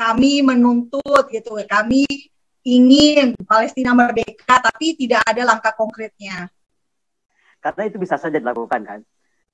kami menuntut gitu, kami ingin Palestina merdeka, tapi tidak ada langkah konkretnya. Karena itu bisa saja dilakukan kan.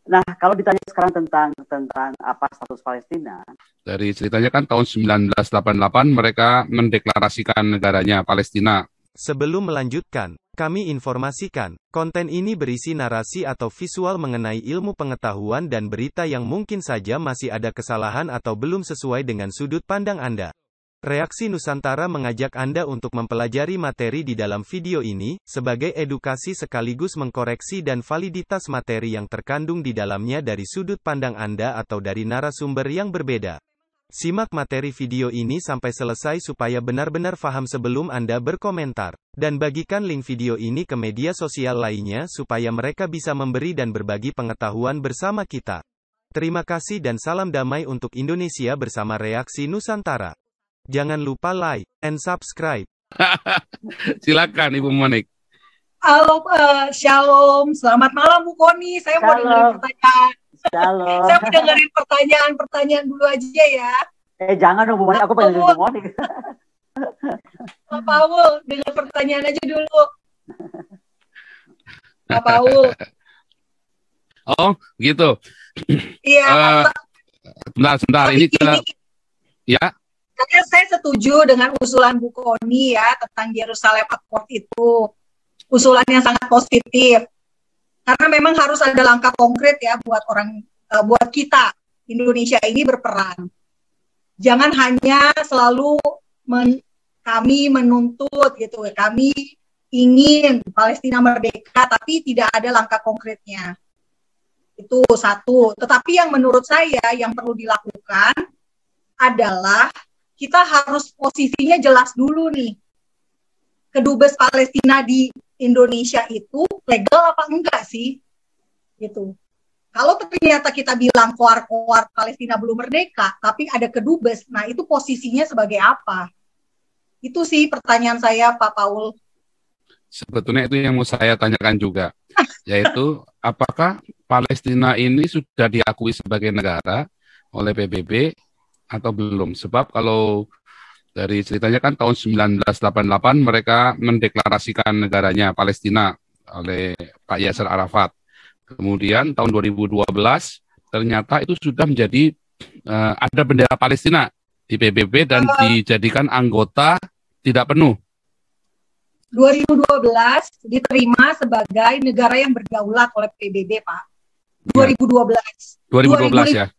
Nah, kalau ditanya sekarang tentang apa status Palestina, dari ceritanya kan tahun 1988 mereka mendeklarasikan negaranya Palestina. Sebelum melanjutkan, kami informasikan, konten ini berisi narasi atau visual mengenai ilmu pengetahuan dan berita yang mungkin saja masih ada kesalahan atau belum sesuai dengan sudut pandang Anda. Reaksi Nusantara mengajak Anda untuk mempelajari materi di dalam video ini, sebagai edukasi sekaligus mengkoreksi dan validitas materi yang terkandung di dalamnya dari sudut pandang Anda atau dari narasumber yang berbeda. Simak materi video ini sampai selesai supaya benar-benar paham sebelum Anda berkomentar. Dan bagikan link video ini ke media sosial lainnya supaya mereka bisa memberi dan berbagi pengetahuan bersama kita. Terima kasih dan salam damai untuk Indonesia bersama Reaksi Nusantara. Jangan lupa like and subscribe. Silakan Ibu Monik. Halo, Shalom, selamat malam Bu Koni. Saya mau dengerin pertanyaan. Shalom. Saya mau dengerin pertanyaan dulu aja ya. Jangan dong Bu Monik, aku pengen dengerin Bu Monik. Pak Paul, dengar pertanyaan aja dulu. Pak Paul. Oh, gitu. Iya. Sebentar. Ini ya. Saya setuju dengan usulan Bu Koni ya tentang Yerusalem Accord itu. Usulan yang sangat positif. Karena memang harus ada langkah konkret ya buat kita Indonesia ini berperan. Jangan hanya selalu kami menuntut gitu, kami ingin Palestina merdeka tapi tidak ada langkah konkretnya. Itu satu. Tetapi yang menurut saya yang perlu dilakukan adalah kita harus posisinya jelas dulu nih. Kedubes Palestina di Indonesia itu legal apa enggak sih? Gitu. Kalau ternyata kita bilang koar-koar Palestina belum merdeka, tapi ada kedubes, nah itu posisinya sebagai apa? Itu sih pertanyaan saya, Pak Paul. Sebetulnya itu yang mau saya tanyakan juga, yaitu apakah Palestina ini sudah diakui sebagai negara oleh PBB atau belum? Sebab kalau dari ceritanya kan tahun 1988 mereka mendeklarasikan negaranya Palestina oleh Pak Yasser Arafat. Kemudian tahun 2012 ternyata itu sudah menjadi ada bendera Palestina di PBB dan dijadikan anggota tidak penuh. 2012 diterima sebagai negara yang berdaulat oleh PBB, Pak. 2012. 2012 ya.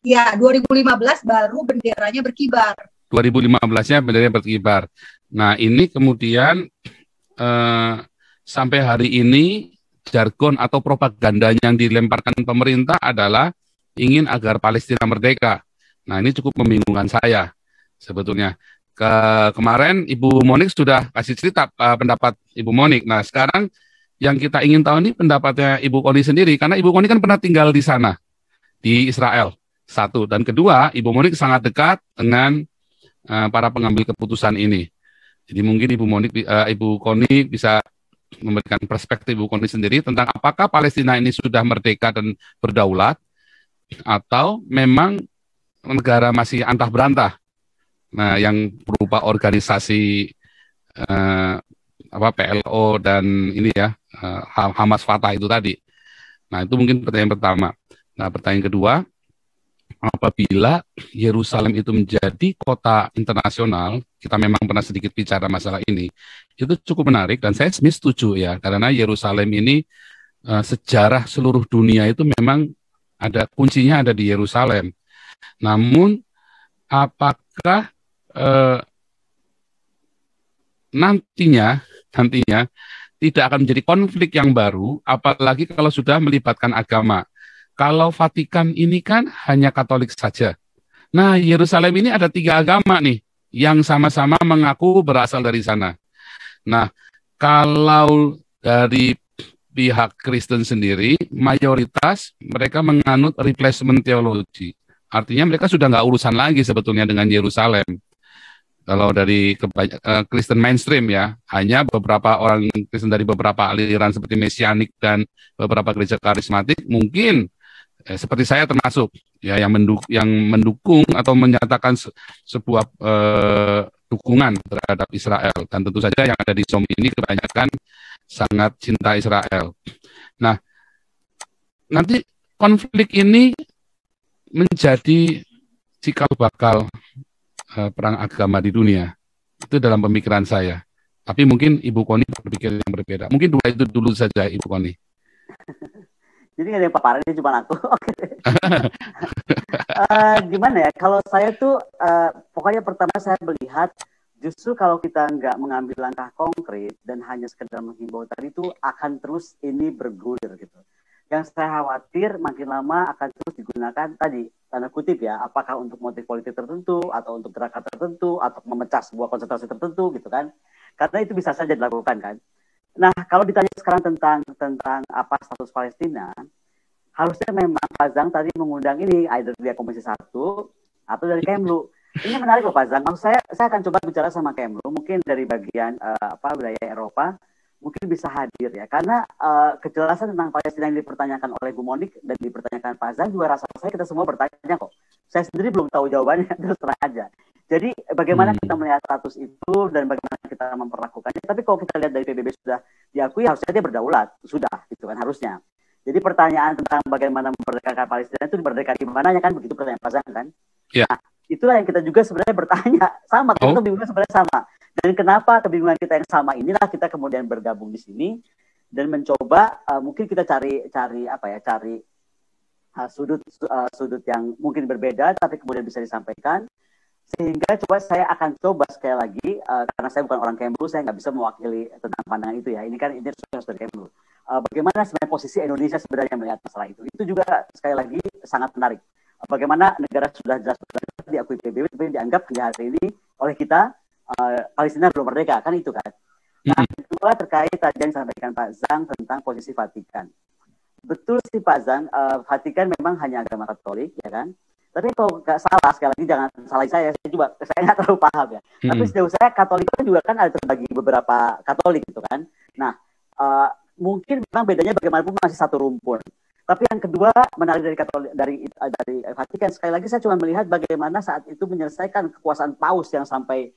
Ya, 2015 baru benderanya berkibar. 2015-nya benderanya berkibar. Nah, ini kemudian sampai hari ini jargon atau propaganda yang dilemparkan pemerintah adalah ingin agar Palestina merdeka. Nah, ini cukup membingungkan saya sebetulnya. Kemarin Ibu Monik sudah kasih cerita pendapat Ibu Monik. Nah, sekarang yang kita ingin tahu ini pendapatnya Ibu Koni sendiri, karena Ibu Koni kan pernah tinggal di sana, di Israel. Satu, dan kedua, Ibu Monik sangat dekat dengan para pengambil keputusan ini. Jadi mungkin Ibu Koni bisa memberikan perspektif Ibu Koni sendiri tentang apakah Palestina ini sudah merdeka dan berdaulat atau memang negara masih antah berantah. Nah, yang berupa organisasi PLO dan ini ya Hamas Fatah itu tadi. Nah, itu mungkin pertanyaan pertama. Nah, pertanyaan kedua, apabila Yerusalem itu menjadi kota internasional, kita memang pernah sedikit bicara masalah ini, itu cukup menarik dan saya setuju ya, karena Yerusalem ini sejarah seluruh dunia itu memang ada kuncinya ada di Yerusalem. Namun apakah nantinya tidak akan menjadi konflik yang baru, apalagi kalau sudah melibatkan agama. Kalau Vatikan ini kan hanya Katolik saja. Nah, Yerusalem ini ada 3 agama nih, yang sama-sama mengaku berasal dari sana. Nah, kalau dari pihak Kristen sendiri, mayoritas mereka menganut replacement theology. Artinya mereka sudah nggak urusan lagi sebetulnya dengan Yerusalem. Kalau dari Kristen mainstream ya, hanya beberapa orang Kristen dari beberapa aliran seperti Mesianik dan beberapa gereja karismatik mungkin seperti saya termasuk ya yang mendukung atau menyatakan sebuah dukungan terhadap Israel, dan tentu saja yang ada di Zoom ini kebanyakan sangat cinta Israel. Nah, nanti konflik ini menjadi cikal bakal perang agama di dunia. Itu dalam pemikiran saya. Tapi mungkin Ibu Koni berpikir yang berbeda. Mungkin dua itu dulu saja, Ibu Koni. Jadi nggak ada yang paparan, ini cuma aku. Oke. Gimana ya? Kalau saya tuh, pokoknya pertama saya melihat justru kalau kita nggak mengambil langkah konkret dan hanya sekedar menghimbau tadi itu akan terus ini bergulir gitu. Yang saya khawatir makin lama akan terus digunakan tadi, tanda kutip ya, apakah untuk motif politik tertentu, atau untuk gerakan tertentu, atau memecah sebuah konsentrasi tertentu gitu kan. Karena itu bisa saja dilakukan kan. Nah, kalau ditanya sekarang tentang apa status Palestina, harusnya memang Pak Zhang tadi mengundang ini, either dia Komisi 1 atau dari Kemlu. Ini menarik loh Pak Zhang. Maksud saya akan coba bicara sama Kemlu, mungkin dari bagian wilayah Eropa, mungkin bisa hadir ya, karena kejelasan tentang Palestina yang dipertanyakan oleh Bu Monik dan dipertanyakan Pak Zhang juga rasa saya kita semua bertanya kok. Saya sendiri belum tahu jawabannya, terus terang aja. Jadi bagaimana kita melihat status itu dan bagaimana kita memperlakukannya. Tapi kalau kita lihat dari PBB sudah diakui, harusnya dia berdaulat, sudah gitu kan harusnya. Jadi pertanyaan tentang bagaimana memerdekakan Palestina itu dimerdekakan di mananya kan, begitu pertanyaan Pak Zhang kan. Yeah. Nah, itulah yang kita juga sebenarnya bertanya, sama, kita kebingungan sebenarnya sama. Dan kenapa kebingungan kita yang sama inilah kita kemudian bergabung di sini dan mencoba mungkin kita cari sudut yang mungkin berbeda tapi kemudian bisa disampaikan, sehingga saya akan coba sekali lagi karena saya bukan orang Kemlu, saya nggak bisa mewakili tentang pandangan itu ya. Ini kan ini harus dari Kemlu. Bagaimana sebenarnya posisi Indonesia sebenarnya melihat masalah itu juga sekali lagi sangat menarik. Bagaimana negara sudah jelas diakui PBB tapi dianggap hingga hari ini oleh kita Palestina belum merdeka, kan itu kan. Nah, kedua terkait tadi yang disampaikan Pak Zhang tentang posisi Vatikan. Betul sih Pak Zhang, Vatikan memang hanya agama Katolik, ya kan. Tapi kalau nggak salah, sekali lagi jangan salahin saya nggak terlalu paham ya. Tapi sejauh saya Katolik kan juga kan ada terbagi beberapa Katolik gitu kan. Nah, mungkin memang bedanya bagaimanapun masih satu rumpun. Tapi yang kedua menarik dari Vatikan, sekali lagi saya cuma melihat bagaimana saat itu menyelesaikan kekuasaan Paus yang sampai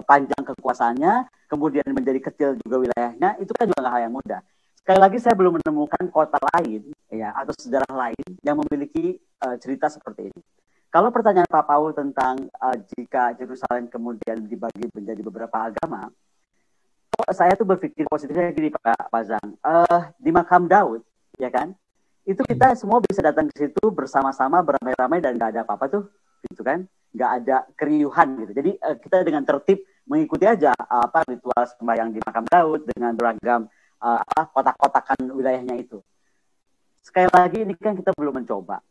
panjang kekuasaannya, kemudian menjadi kecil juga wilayahnya, itu kan juga nggak hal yang mudah. Sekali lagi saya belum menemukan kota lain ya atau sejarah lain yang memiliki cerita seperti ini. Kalau pertanyaan Pak Paul tentang jika Yerusalem kemudian dibagi menjadi beberapa agama, saya tuh berpikir positifnya gini Pak Zhang, di makam Daud ya kan, itu kita semua bisa datang ke situ bersama-sama beramai-ramai dan nggak ada apa-apa tuh gitu kan, nggak ada keriuhan gitu. Jadi kita dengan tertib mengikuti aja ritual sembahyang di makam Daud dengan beragam kotak-kotakan wilayahnya itu. Sekali lagi ini kan kita belum mencoba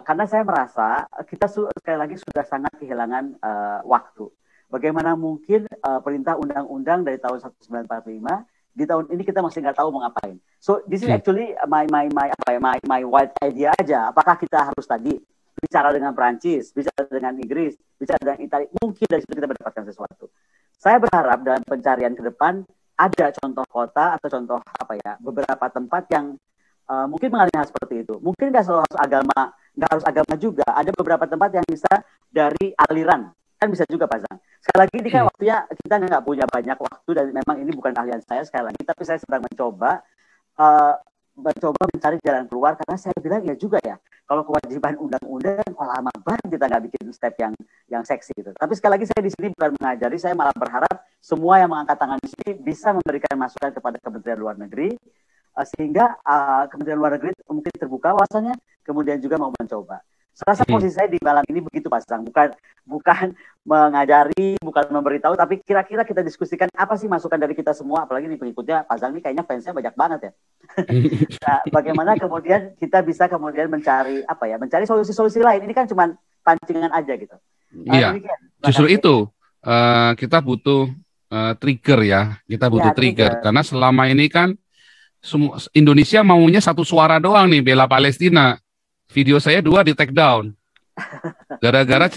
karena saya merasa kita sekali lagi sudah sangat kehilangan waktu. Bagaimana mungkin perintah undang-undang dari tahun 1945 di tahun ini kita masih nggak tahu mau ngapain. So this is actually my wild idea aja. Apakah kita harus tadi bicara dengan Perancis, bicara dengan Inggris, bicara dengan Italia, mungkin dari situ kita mendapatkan sesuatu. Saya berharap dalam pencarian ke depan ada contoh kota atau contoh beberapa tempat yang mungkin mengalami hal seperti itu. Mungkin nggak harus agama juga. Ada beberapa tempat yang bisa dari aliran, kan bisa juga Pak Zhang. Sekali lagi ini kan waktunya kita nggak punya banyak waktu dan memang ini bukan keahlian saya sekali lagi, tapi saya sedang mencoba mencari jalan keluar karena saya bilang ya juga ya, kalau kewajiban undang-undang lama banget kita nggak bikin step yang seksi gitu. Tapi sekali lagi saya di sini bukan mengajari, saya malah berharap semua yang mengangkat tangan di sini bisa memberikan masukan kepada Kementerian Luar Negeri sehingga Kementerian Luar Negeri mungkin terbuka wawasannya, kemudian juga mau mencoba. Saya rasa posisi saya di malam ini begitu Pak Zhang, bukan mengajari, bukan memberitahu, tapi kira-kira kita diskusikan apa sih masukan dari kita semua, apalagi nih pengikutnya Pak Zhang ini kayaknya fansnya banyak banget ya. Nah, bagaimana kemudian kita bisa kemudian mencari solusi-solusi lain. Ini kan cuma pancingan aja gitu. Iya, justru itu kita butuh trigger ya, kita butuh trigger. Karena selama ini kan Indonesia maunya satu suara doang nih bela Palestina. Video saya 2 di take down gara-gara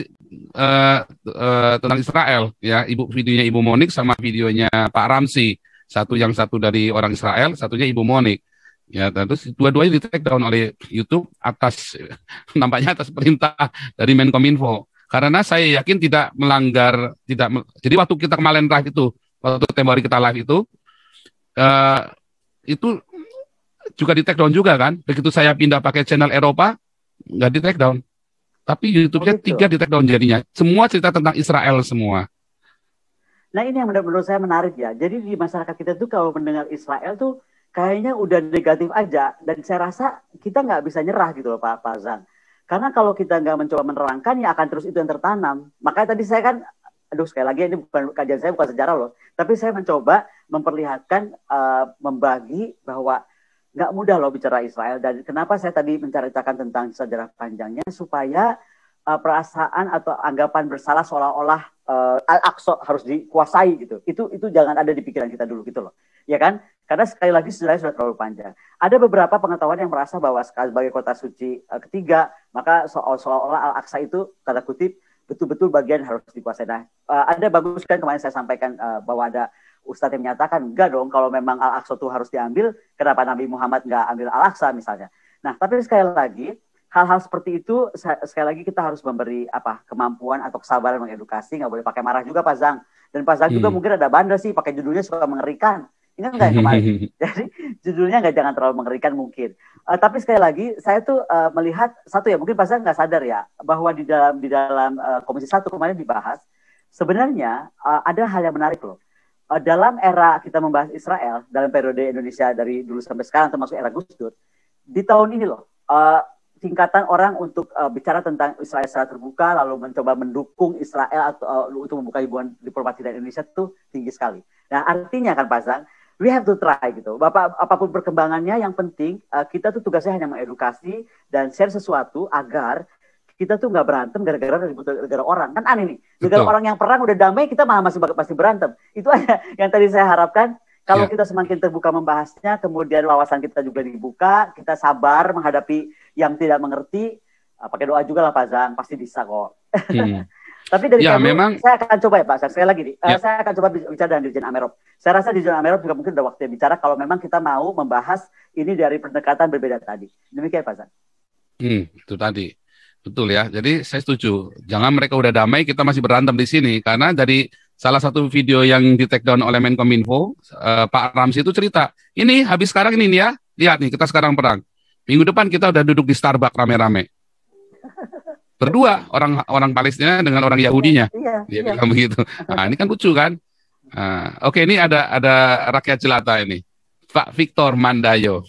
tentang Israel ya, videonya Ibu Monik sama videonya Pak Ramsi, satu dari orang Israel, satunya Ibu Monik. Ya, terus dua-duanya di take down oleh YouTube atas nampaknya atas perintah dari Menkominfo. Karena saya yakin tidak melanggar, jadi waktu kita kemarin live itu, waktu tempo hari kita live eh, itu juga di take down juga kan. Begitu saya pindah pakai channel Eropa, nggak di take down. Tapi YouTube-nya gitu. 3 di take down jadinya. Semua cerita tentang Israel semua. Nah ini yang menurut saya menarik ya. Jadi di masyarakat kita tuh kalau mendengar Israel tuh kayaknya udah negatif aja. Dan saya rasa kita nggak bisa nyerah gitu loh Pak Zang. Karena kalau kita nggak mencoba menerangkan ya akan terus itu yang tertanam. Makanya tadi saya kan, aduh sekali lagi ini bukan kajian saya, bukan sejarah loh. Tapi saya mencoba memperlihatkan, membagi bahwa nggak mudah loh bicara Israel. Dan kenapa saya tadi menceritakan tentang sejarah panjangnya supaya perasaan atau anggapan bersalah seolah-olah Al-Aqsa harus dikuasai gitu. Itu jangan ada di pikiran kita dulu gitu loh. Ya kan? Karena sekali lagi sejarahnya sudah terlalu panjang. Ada beberapa pengetahuan yang merasa bahwa sebagai kota suci ketiga, maka seolah-olah Al-Aqsa itu tanda kutip betul-betul bagian harus dikuasai. Nah, ada bagus kan kemarin saya sampaikan bahwa ada Ustadz yang menyatakan enggak dong kalau memang Al-Aqsa itu harus diambil, kenapa Nabi Muhammad nggak ambil Al-Aqsa misalnya. Nah, tapi sekali lagi hal-hal seperti itu sekali lagi kita harus memberi kemampuan atau kesabaran mengedukasi, nggak boleh pakai marah juga Pak Zang. Dan Pak Zang juga mungkin ada bandel sih pakai judulnya suka mengerikan. Ini enggak yang kemarin. Jadi judulnya nggak jangan terlalu mengerikan mungkin. Tapi sekali lagi saya tuh melihat satu ya, mungkin Pak Zang nggak sadar ya bahwa di dalam Komisi 1 kemarin dibahas sebenarnya ada hal yang menarik loh. Dalam era kita membahas Israel dalam periode Indonesia dari dulu sampai sekarang termasuk era Gus Dur, di tahun ini loh tingkatan orang untuk bicara tentang Israel secara terbuka lalu mencoba mendukung Israel atau untuk membuka hubungan diplomasi dengan Indonesia itu tinggi sekali. Nah artinya kan Pak Zang, we have to try gitu. Bapak apapun perkembangannya yang penting kita tuh tugasnya hanya mengedukasi dan share sesuatu agar kita tuh nggak berantem gara-gara orang. Kan aneh nih. Negara orang yang perang udah damai kita malah masih berantem. Itu aja yang tadi saya harapkan. Kalau kita semakin terbuka membahasnya, kemudian wawasan kita juga dibuka, kita sabar menghadapi yang tidak mengerti, pakai doa juga lah Pak Zang, pasti bisa kok. Tapi dari memang saya akan coba ya Pak, sekali lagi nih, saya akan coba bicara dengan Dirjen Amerop. Saya rasa Dirjen Amerop juga mungkin udah waktunya bicara kalau memang kita mau membahas ini dari pendekatan berbeda tadi. Demikian Pak Zang. Itu tadi. Betul ya, jadi saya setuju. Jangan mereka udah damai, kita masih berantem di sini. Karena dari salah satu video yang di take down oleh Menkominfo, Pak Ramzi itu cerita, ini habis sekarang ini ya, lihat nih kita sekarang perang. Minggu depan kita udah duduk di Starbucks rame-rame. Berdua, orang Palestina dengan orang Yahudinya. Dia bilang begitu. Nah ini kan lucu kan. Oke, ini ada rakyat jelata ini. Pak Victor Mandayo.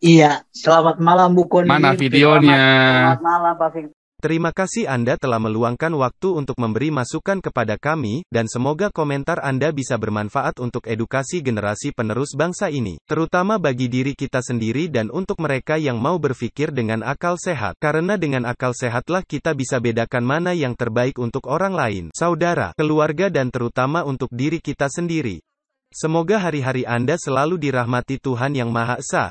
Iya, selamat malam Bu Koni. Mana videonya? Selamat malam Pak Victor. Terima kasih Anda telah meluangkan waktu untuk memberi masukan kepada kami, dan semoga komentar Anda bisa bermanfaat untuk edukasi generasi penerus bangsa ini, terutama bagi diri kita sendiri dan untuk mereka yang mau berpikir dengan akal sehat. Karena dengan akal sehatlah kita bisa bedakan mana yang terbaik untuk orang lain, saudara, keluarga dan terutama untuk diri kita sendiri. Semoga hari-hari Anda selalu dirahmati Tuhan Yang Maha Esa.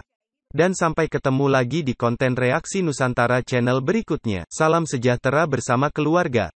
Dan sampai ketemu lagi di konten Reaksi Nusantara channel berikutnya. Salam sejahtera bersama keluarga.